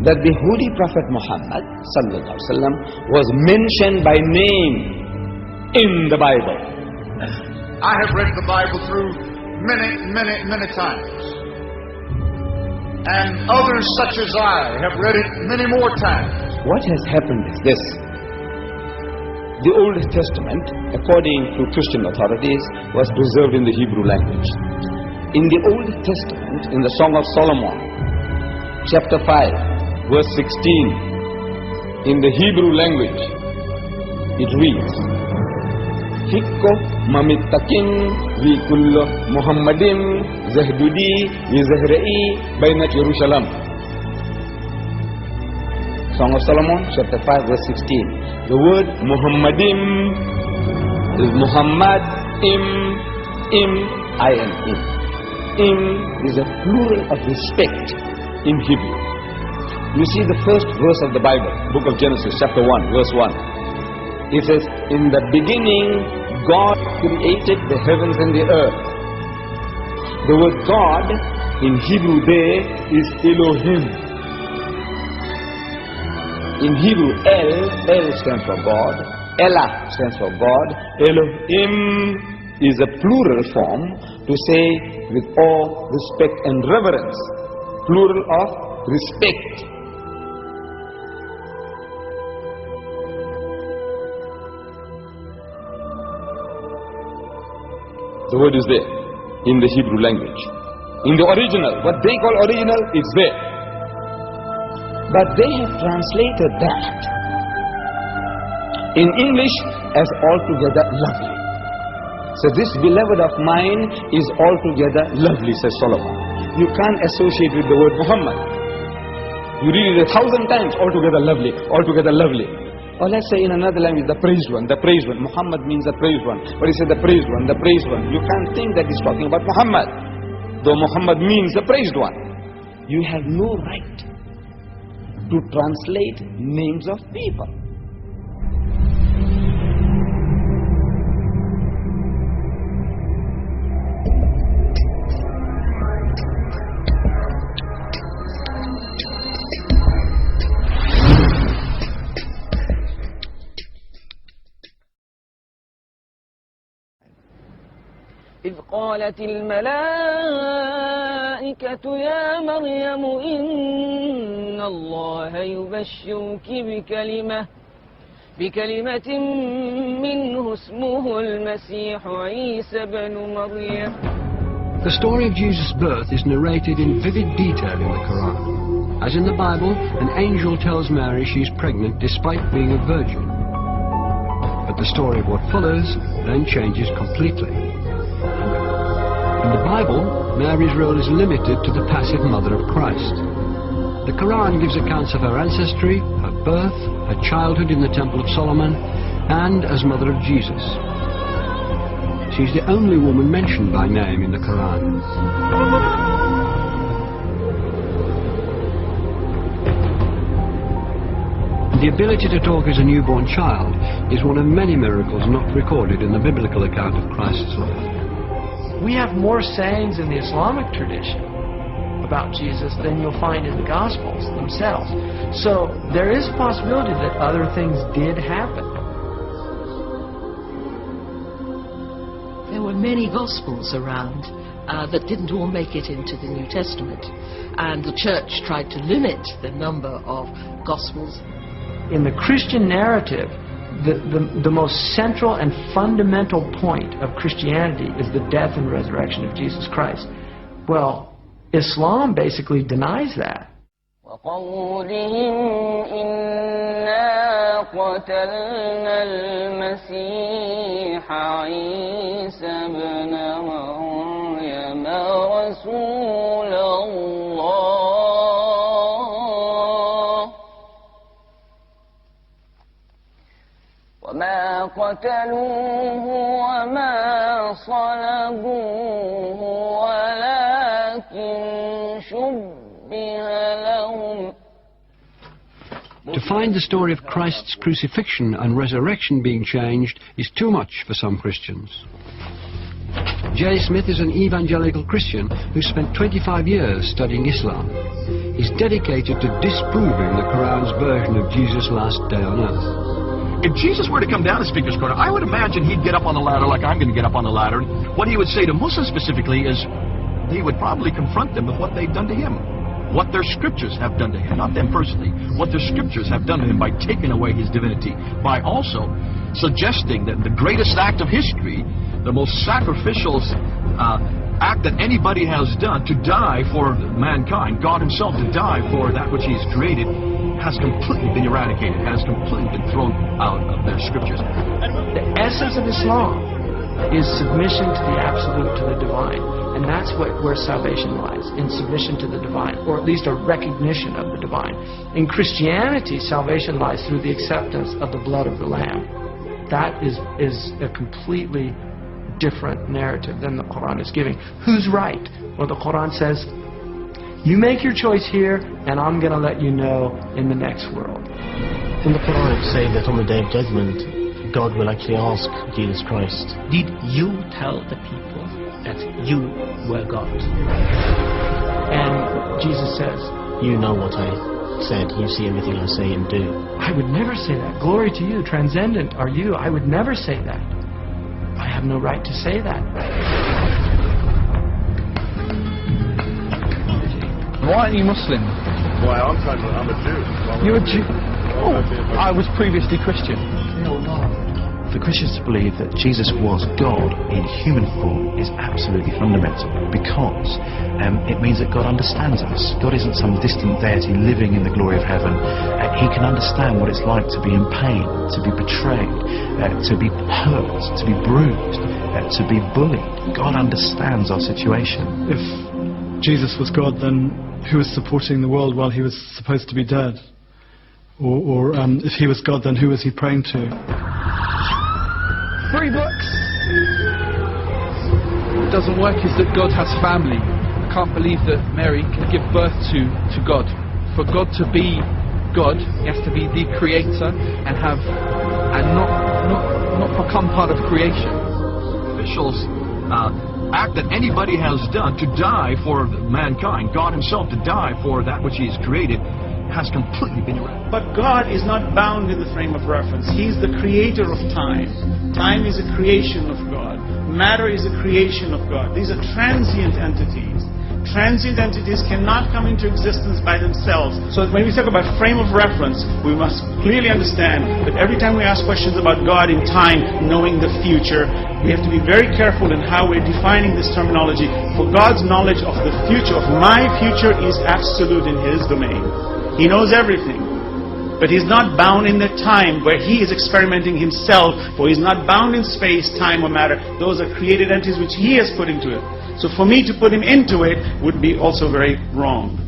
that the Holy Prophet Muhammad sallallahu alaihi wasallam was mentioned by name in the Bible. I have read the Bible through many times. And others such as I have read it many more times. What has happened is this. The Old Testament, according to Christian authorities, was preserved in the Hebrew language. In the Old Testament, in the Song of Solomon, chapter 5, verse 16, in the Hebrew language, it reads, Hikko mamittakin vi kullo Muhammadim zahdudi vi zahra'i bainat Jerusalem. Song of Solomon, chapter 5, verse 16. The word Muhammadim is Muhammad, im, I-N-im. Im is a plural of respect in Hebrew. You see the first verse of the Bible, book of Genesis, chapter 1, verse 1. It says, in the beginning, God created the heavens and the earth. The word God in Hebrew there is Elohim. In Hebrew, El stands for God, Elah stands for God, Elohim is a plural form to say with awe, respect and reverence. Plural of respect. The word is there in the Hebrew language. In the original, what they call original, it's there. But they have translated that in English as altogether lovely. So this beloved of mine is altogether lovely, says Solomon. You can't associate with the word Muhammad. You read it 1,000 times, altogether lovely, altogether lovely. Or let's say in another language, the praised one, the praised one. Muhammad means the praised one. But he said the praised one, the praised one. You can't think that he's talking about Muhammad, though Muhammad means the praised one. You have no right to translate names of people. إذ قالت الملائكة يا مريم إن الله يبشرك بكلمة منه اسمه المسيح عيسى بن مريم. The story of Jesus' birth is narrated in vivid detail in the Quran. As in the Bible, an angel tells Mary she is pregnant despite being a virgin. But the story of what follows then changes completely. In the Bible, Mary's role is limited to the passive mother of Christ. The Quran gives accounts of her ancestry, her birth, her childhood in the Temple of Solomon, and as mother of Jesus. She's the only woman mentioned by name in the Quran. The ability to talk as a newborn child is one of many miracles not recorded in the biblical account of Christ's life. We have more sayings in the Islamic tradition about Jesus than you'll find in the Gospels themselves. So there is a possibility that other things did happen. There were many Gospels around that didn't all make it into the New Testament. And the Church tried to limit the number of Gospels. In the Christian narrative, the most central and fundamental point of Christianity is the death and resurrection of Jesus Christ. Well, Islam basically denies that. وقولهم إنا قتلنا المسيح عيسى بن مريم رسول الله وما قتلوه وما صلبوه ولكن شبه لهم. To find the story of Christ's crucifixion and resurrection being changed is too much for some Christians. J. Smith is an evangelical Christian who spent 25 years studying Islam. is dedicated to disproving the Quran's version of Jesus' last day on earth. If Jesus were to come down to Speaker's Corner, I would imagine he'd get up on the ladder like I'm going to get up on the ladder. What he would say to Muslims specifically is he would probably confront them with what they've done to him. What their scriptures have done to him, not them personally, what their scriptures have done to him by taking away his divinity, by also suggesting that the greatest act of history, the most sacrificial act that anybody has done, to die for mankind, God himself to die for that which he's created, has completely been eradicated, has completely been thrown out of their scriptures. The essence of Islam is submission to the absolute, to the divine. And that's where salvation lies, in submission to the divine, or at least a recognition of the divine. In Christianity, salvation lies through the acceptance of the blood of the Lamb. That is a completely different narrative than the Quran is giving. Who's right? Well, the Quran says, you make your choice here, and I'm going to let you know in the next world. In the Quran it's saying that on the Day of Judgment, God will actually ask Jesus Christ, did you tell the people that you were God? And Jesus says, you know what I said, you see everything I say and do. I would never say that. Glory to you, transcendent are you. I would never say that. I have no right to say that. Why aren't you Muslim? Why, I'm a Jew. You're a Jew? Oh, I was previously Christian. For Christians to believe that Jesus was God in human form is absolutely fundamental, because it means that God understands us. God isn't some distant deity living in the glory of heaven. He can understand what it's like to be in pain, to be betrayed, to be hurt, to be bruised, to be bullied. God understands our situation. If Jesus was God, then who was supporting the world while he was supposed to be dead? Or if he was God, then who was he praying to? 3 books. What doesn't work is that God has family. I can't believe that Mary can give birth to God. For God to be God, he has to be the creator and not become part of creation. Officials act that anybody has done to die for mankind, God himself to die for that which he has created, has completely been eradicated. But God is not bound in the frame of reference. He's the creator of time. Time is a creation of God. Matter is a creation of God. These are transient entities. Transient entities cannot come into existence by themselves. So when we talk about frame of reference, we must clearly understand that every time we ask questions about God in time, knowing the future, we have to be very careful in how we're defining this terminology. For God's knowledge of the future, of my future, is absolute in His domain. He knows everything. But He's not bound in the time where He is experimenting Himself, for He's not bound in space, time, or matter. Those are created entities which He has put into it. So for me to put Him into it would be also very wrong.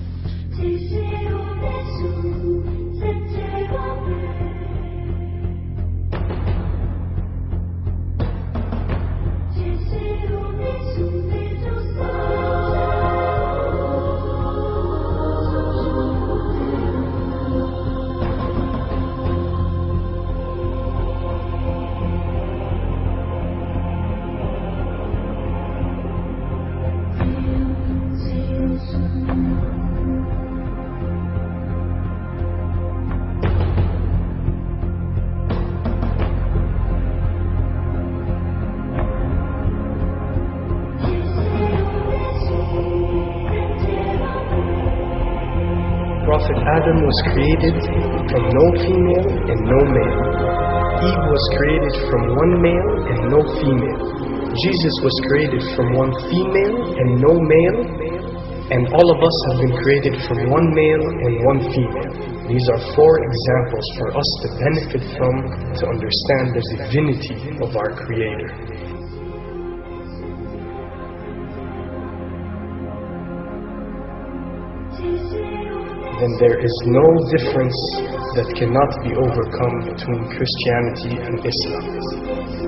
Prophet Adam was created from no female and no male. Eve was created from one male and no female. Jesus was created from one female and no male. And all of us have been created from one male and one female. These are 4 examples for us to benefit from, to understand the divinity of our Creator. Then there is no difference that cannot be overcome between Christianity and Islam.